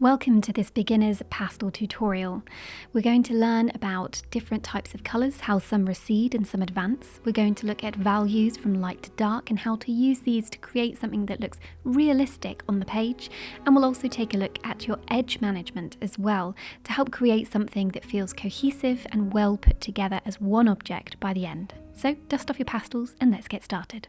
Welcome to this beginner's pastel tutorial. We're going to learn about different types of colours, how some recede and some advance. We're going to look at values from light to dark and how to use these to create something that looks realistic on the page. And we'll also take a look at your edge management as well to help create something that feels cohesive and well put together as one object by the end. So dust off your pastels and let's get started.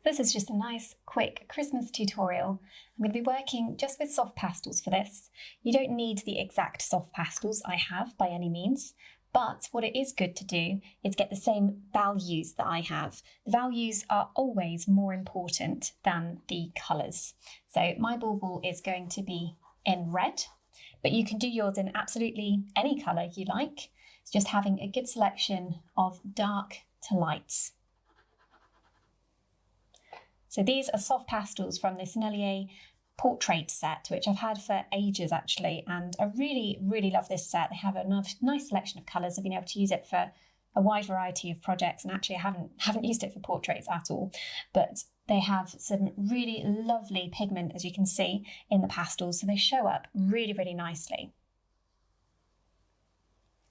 This is just a nice, quick Christmas tutorial. I'm going to be working just with soft pastels for this. You don't need the exact soft pastels I have by any means, but what it is good to do is get the same values that I have. The values are always more important than the colours. So my bauble is going to be in red, but you can do yours in absolutely any colour you like. It's just having a good selection of dark to lights. So these are soft pastels from the Sennelier Portrait Set, which I've had for ages actually, and I really, really love this set. They have a nice selection of colours. I've been able to use it for a wide variety of projects, and actually I haven't used it for portraits at all, but they have some really lovely pigment, as you can see, in the pastels, so they show up really, really nicely.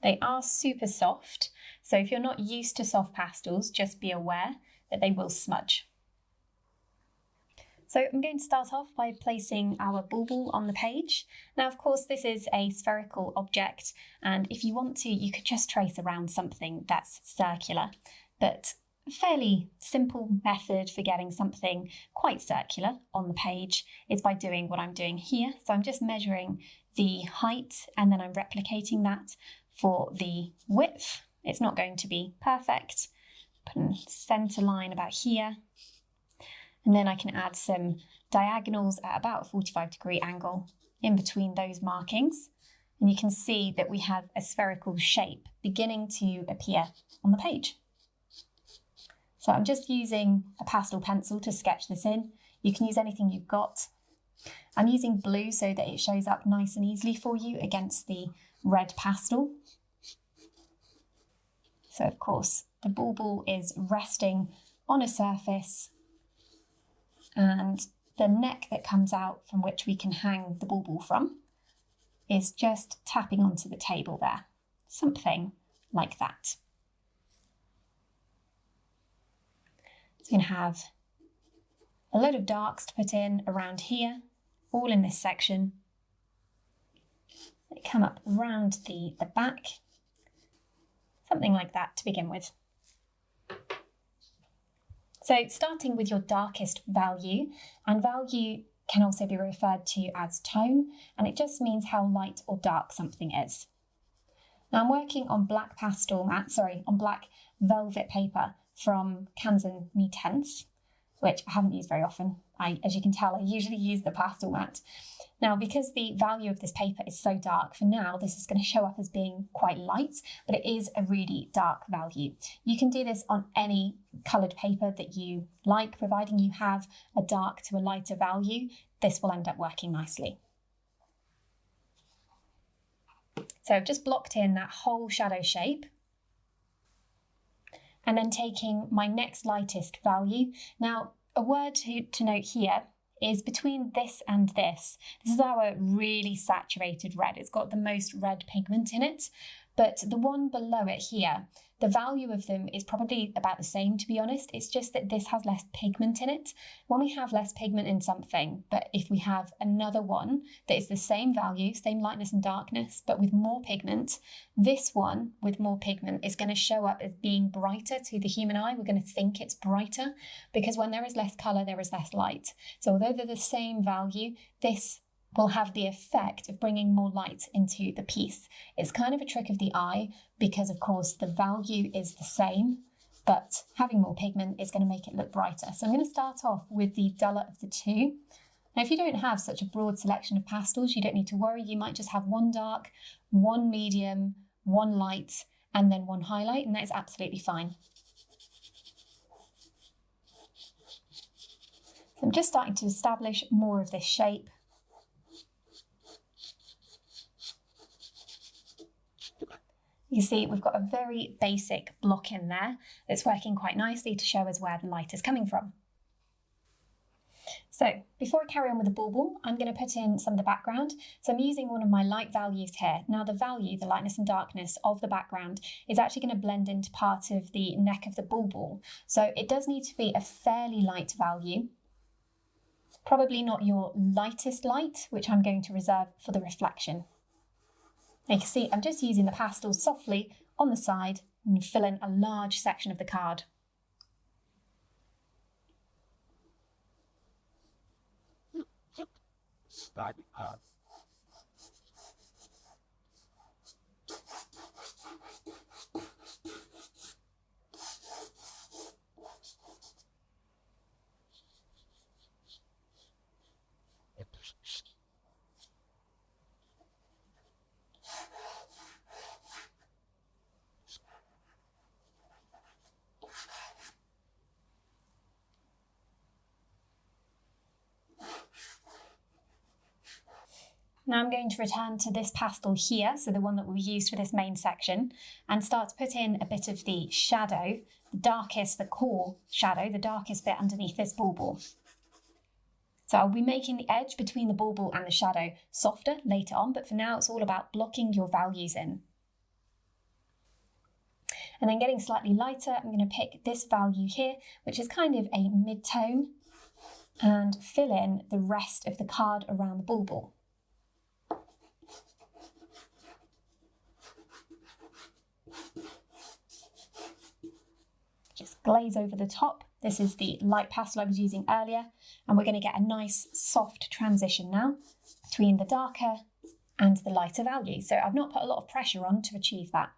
They are super soft, so if you're not used to soft pastels, just be aware that they will smudge. So I'm going to start off by placing our bauble on the page. Now, of course, this is a spherical object, and if you want to, you could just trace around something that's circular, but a fairly simple method for getting something quite circular on the page is by doing what I'm doing here. So I'm just measuring the height and then I'm replicating that for the width. It's not going to be perfect. Put a center line about here. And then I can add some diagonals at about a 45-degree angle in between those markings. And you can see that we have a spherical shape beginning to appear on the page. So I'm just using a pastel pencil to sketch this in. You can use anything you've got. I'm using blue so that it shows up nice and easily for you against the red pastel. So of course, the bauble is resting on a surface, and the neck that comes out from which we can hang the bauble from is just tapping onto the table there, something like that. So you can have a load of darks to put in around here, all in this section. They come up around the back, something like that to begin with. So starting with your darkest value, and value can also be referred to as tone, and it just means how light or dark something is. Now I'm working on black on black velvet paper from Canson Mi-Tientes, which I haven't used very often. As you can tell, I usually use the pastelmat. Now, because the value of this paper is so dark, for now, this is going to show up as being quite light, but it is a really dark value. You can do this on any coloured paper that you like, providing you have a dark to a lighter value. This will end up working nicely. So I've just blocked in that whole shadow shape. And then taking my next lightest value. Now, a word to note here is between this and this. This is our really saturated red. It's got the most red pigment in it, but the one below it here, the value of them is probably about the same, to be honest. It's just that this has less pigment in it. When we have less pigment in something, but if we have another one that is the same value, same lightness and darkness, but with more pigment, this one with more pigment is going to show up as being brighter to the human eye. We're going to think it's brighter because when there is less colour, there is less light. So although they're the same value, this will have the effect of bringing more light into the piece. It's kind of a trick of the eye because, of course, the value is the same, but having more pigment is going to make it look brighter. So I'm going to start off with the duller of the two. Now, if you don't have such a broad selection of pastels, you don't need to worry. You might just have one dark, one medium, one light, and then one highlight, and that is absolutely fine. So I'm just starting to establish more of this shape. You see, we've got a very basic block in there that's working quite nicely to show us where the light is coming from. So before I carry on with the bauble, I'm going to put in some of the background. So I'm using one of my light values here. Now the value, the lightness and darkness of the background is actually going to blend into part of the neck of the bauble. So it does need to be a fairly light value. Probably not your lightest light, which I'm going to reserve for the reflection. You can see I'm just using the pastels softly on the side and fill in a large section of the card. Now I'm going to return to this pastel here, so the one that we used for this main section, and start to put in a bit of the shadow, the darkest, the core shadow, the darkest bit underneath this bauble. So I'll be making the edge between the bauble and the shadow softer later on, but for now it's all about blocking your values in. And then getting slightly lighter, I'm going to pick this value here, which is kind of a mid-tone, and fill in the rest of the card around the bauble. Just glaze over the top. This is the light pastel I was using earlier, and we're going to get a nice soft transition now between the darker and the lighter value. So I've not put a lot of pressure on to achieve that.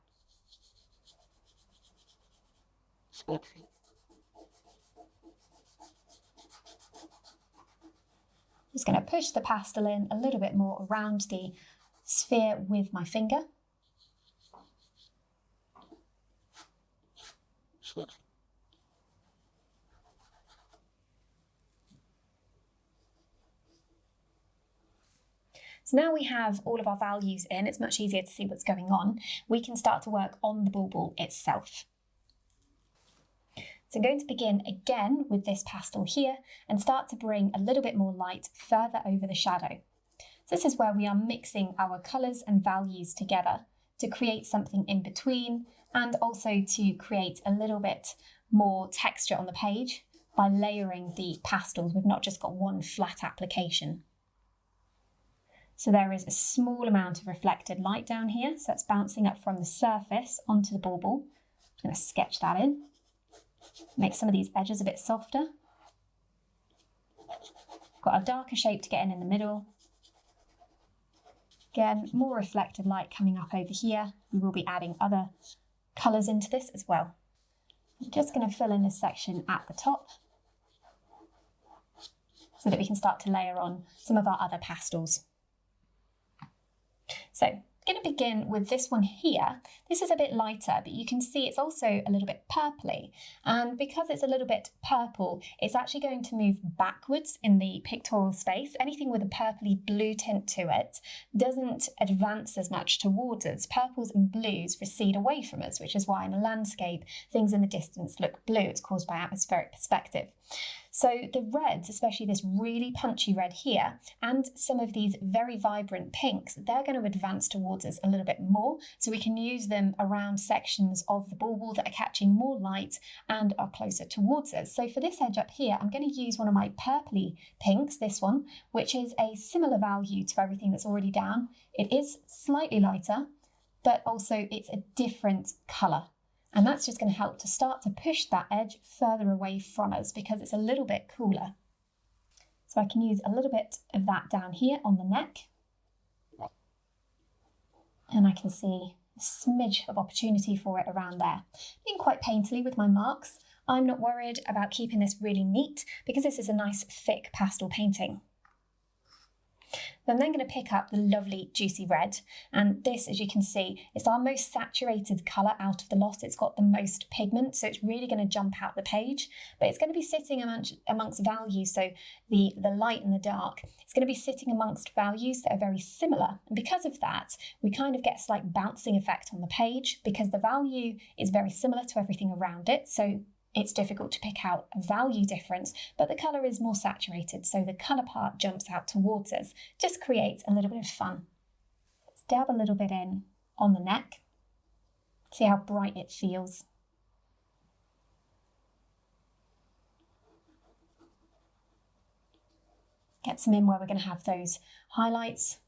Just going to push the pastel in a little bit more around the sphere with my finger. So now we have all of our values in, it's much easier to see what's going on. We can start to work on the bauble itself. So I'm going to begin again with this pastel here and start to bring a little bit more light further over the shadow. So this is where we are mixing our colours and values together to create something in between, and also to create a little bit more texture on the page by layering the pastels. We've not just got one flat application. So there is a small amount of reflected light down here, so that's bouncing up from the surface onto the bauble. I'm going to sketch that in, make some of these edges a bit softer. Got a darker shape to get in the middle. Again, more reflected light coming up over here. We will be adding other colours into this as well. I'm just going to fill in this section at the top so that we can start to layer on some of our other pastels. So I'm going to begin with this one here. This is a bit lighter, but you can see it's also a little bit purpley. And because it's a little bit purple, it's actually going to move backwards in the pictorial space. Anything with a purpley blue tint to it doesn't advance as much towards us. Purples and blues recede away from us, which is why in a landscape, things in the distance look blue. It's caused by atmospheric perspective. So the reds, especially this really punchy red here, and some of these very vibrant pinks, they're going to advance towards us a little bit more, so we can use them around sections of the bauble that are catching more light and are closer towards us. So for this edge up here, I'm going to use one of my purpley pinks, this one, which is a similar value to everything that's already down. It is slightly lighter, but also it's a different colour. And that's just going to help to start to push that edge further away from us because it's a little bit cooler. So I can use a little bit of that down here on the neck. And I can see a smidge of opportunity for it around there. Being quite painterly with my marks, I'm not worried about keeping this really neat because this is a nice thick pastel painting. I'm then going to pick up the lovely juicy red, and this, as you can see, is our most saturated colour out of the lot. It's got the most pigment, so it's really going to jump out the page, but it's going to be sitting amongst values, so the light and the dark. It's going to be sitting amongst values that are very similar, and because of that, we kind of get a slight bouncing effect on the page because the value is very similar to everything around it, so it's difficult to pick out a value difference, but the colour is more saturated, so the colour part jumps out towards us, just creates a little bit of fun. Let's dab a little bit in on the neck, see how bright it feels. Get some in where we're going to have those highlights.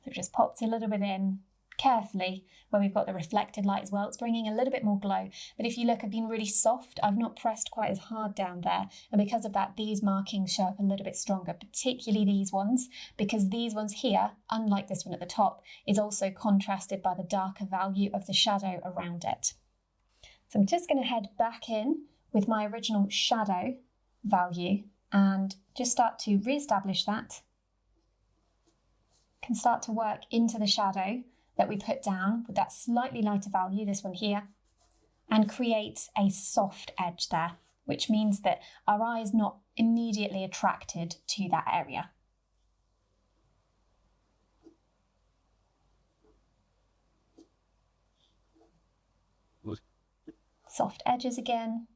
So it just pops a little bit in carefully where we've got the reflected light as well. It's bringing a little bit more glow. But if you look, I've been really soft. I've not pressed quite as hard down there. And because of that, these markings show up a little bit stronger, particularly these ones, because these ones here, unlike this one at the top, is also contrasted by the darker value of the shadow around it. So I'm just going to head back in with my original shadow value and just start to re-establish that. Can start to work into the shadow that we put down with that slightly lighter value, this one here, and create a soft edge there, which means that our eye is not immediately attracted to that area. Soft edges again.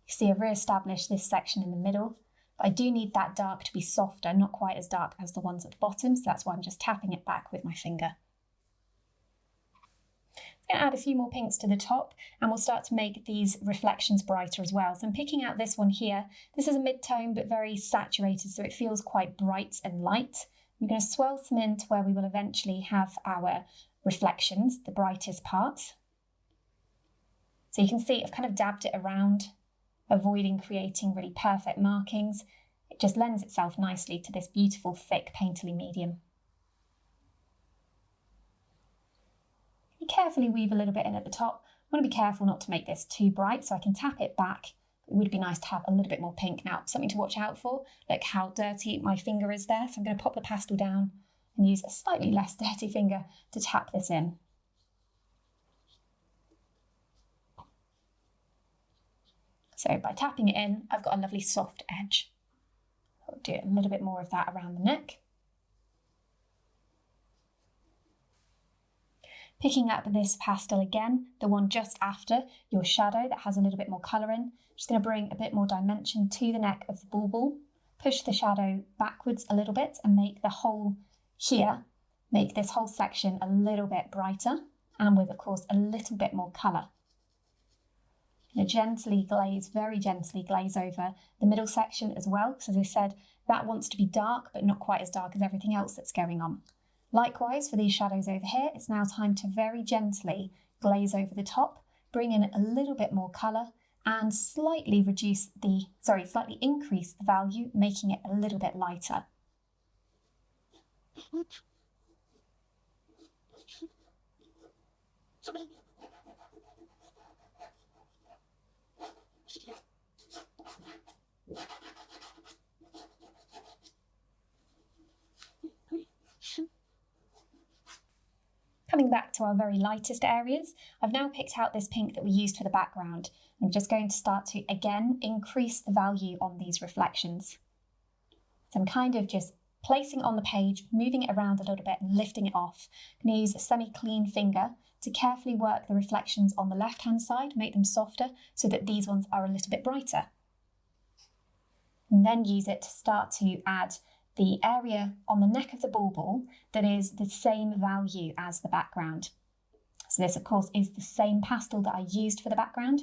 You see I've re-established this section in the middle, but I do need that dark to be softer, not quite as dark as the ones at the bottom, so that's why I'm just tapping it back with my finger. I'm going to add a few more pinks to the top and we'll start to make these reflections brighter as well. So I'm picking out this one here. This is a mid-tone but very saturated, so it feels quite bright and light. I'm going to swirl some in to where we will eventually have our reflections, the brightest parts. So you can see I've kind of dabbed it around, avoiding creating really perfect markings. It just lends itself nicely to this beautiful thick painterly medium. You carefully weave a little bit in at the top. I want to be careful not to make this too bright, so I can tap it back. It would be nice to have a little bit more pink. Now, something to watch out for, look how dirty my finger is there. So I'm going to pop the pastel down and use a slightly less dirty finger to tap this in. So by tapping it in, I've got a lovely soft edge. I'll do a little bit more of that around the neck. Picking up this pastel again, the one just after your shadow that has a little bit more colour in. Just going to bring a bit more dimension to the neck of the bauble, push the shadow backwards a little bit and make the whole here, make this whole section a little bit brighter and with, of course, a little bit more colour. Gently glaze, very gently glaze over the middle section as well, because as I said, that wants to be dark, but not quite as dark as everything else that's going on. Likewise, for these shadows over here, it's now time to very gently glaze over the top, bring in a little bit more colour and slightly increase the value, making it a little bit lighter. Coming back to our very lightest areas, I've now picked out this pink that we used for the background. I'm just going to start to, again, increase the value on these reflections. So I'm kind of just placing it on the page, moving it around a little bit and lifting it off. I'm going to use a semi-clean finger to carefully work the reflections on the left-hand side, make them softer so that these ones are a little bit brighter. And then use it to start to add the area on the neck of the bauble that is the same value as the background. So this, of course, is the same pastel that I used for the background.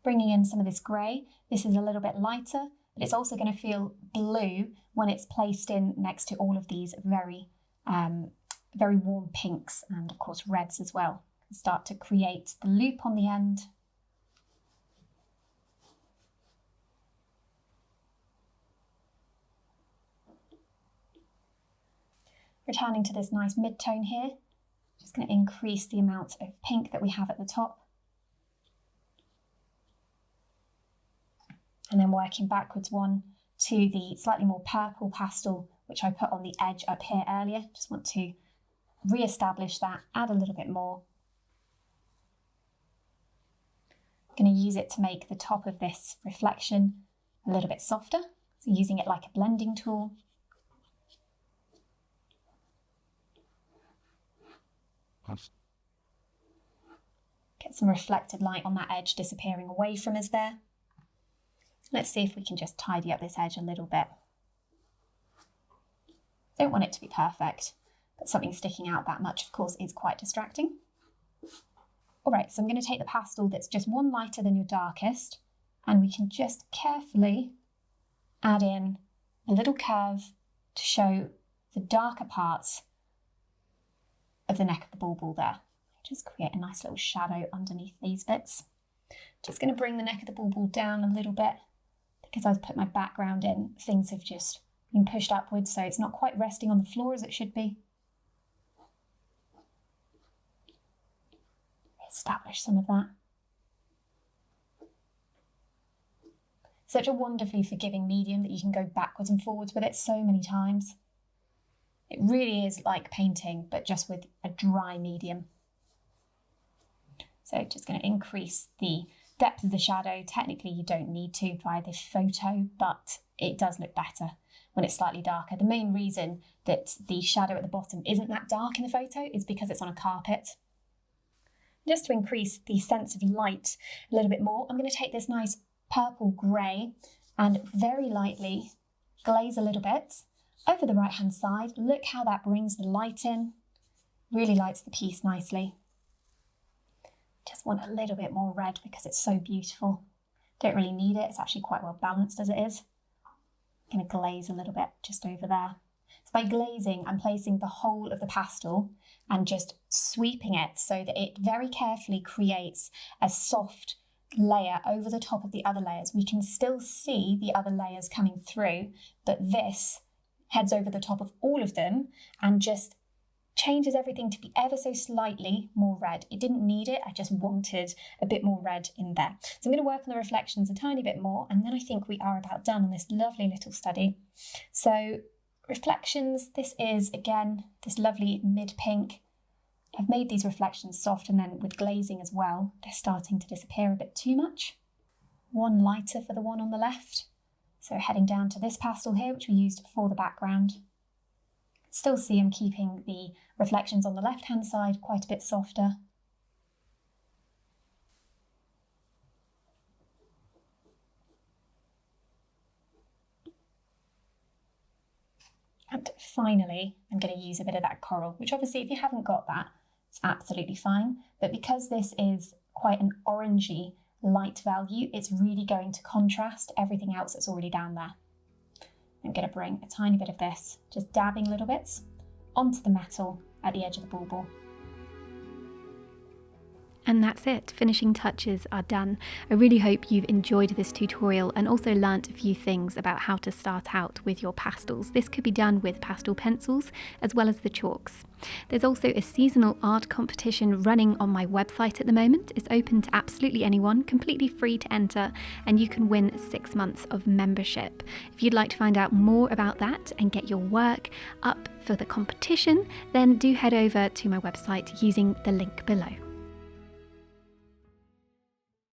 Bringing in some of this grey. This is a little bit lighter, but it's also going to feel blue when it's placed in next to all of these very warm pinks and of course reds as well. Start to create the loop on the end. Returning to this nice mid-tone here, just going to increase the amount of pink that we have at the top. And then working backwards one to the slightly more purple pastel, which I put on the edge up here earlier. Just want to re-establish that, add a little bit more. I'm going to use it to make the top of this reflection a little bit softer, so using it like a blending tool. Get some reflected light on that edge disappearing away from us there. Let's see if we can just tidy up this edge a little bit. Don't want it to be perfect, but something sticking out that much, of course, is quite distracting. All right, so I'm going to take the pastel that's just one lighter than your darkest, and we can just carefully add in a little curve to show the darker parts of the neck of the bauble there. Just create a nice little shadow underneath these bits. Just going to bring the neck of the bauble down a little bit, because I've put my background in, things have just been pushed upwards, so it's not quite resting on the floor as it should be. Establish some of that. Such a wonderfully forgiving medium that you can go backwards and forwards with it so many times. It really is like painting, but just with a dry medium. So just going to increase the depth of the shadow. Technically you don't need to via this photo, but it does look better when it's slightly darker. The main reason that the shadow at the bottom isn't that dark in the photo is because it's on a carpet. Just to increase the sense of light a little bit more, I'm going to take this nice purple grey and very lightly glaze a little bit over the right hand side. Look how that brings the light in, really lights the piece nicely. Just want a little bit more red because it's so beautiful. Don't really need it, it's actually quite well balanced as it is. I'm going to glaze a little bit just over there. So by glazing, I'm placing the whole of the pastel and just sweeping it so that it very carefully creates a soft layer over the top of the other layers. We can still see the other layers coming through, but this heads over the top of all of them and just changes everything to be ever so slightly more red. It didn't need it, I just wanted a bit more red in there. So I'm going to work on the reflections a tiny bit more, and then I think we are about done on this lovely little study. So reflections, this is again this lovely mid-pink. I've made these reflections soft, and then with glazing as well, they're starting to disappear a bit too much. One lighter for the one on the left. So heading down to this pastel here, which we used for the background. Still see I'm keeping the reflections on the left-hand side quite a bit softer. And finally, I'm going to use a bit of that coral, which obviously if you haven't got that, it's absolutely fine. But because this is quite an orangey light value, it's really going to contrast everything else that's already down there. I'm going to bring a tiny bit of this, just dabbing little bits, onto the metal at the edge of the bauble. And that's it, finishing touches are done. I really hope you've enjoyed this tutorial and also learnt a few things about how to start out with your pastels. This could be done with pastel pencils as well as the chalks. There's also a seasonal art competition running on my website at the moment. It's open to absolutely anyone, completely free to enter, and you can win 6 months of membership. If you'd like to find out more about that and get your work up for the competition, then do head over to my website using the link below.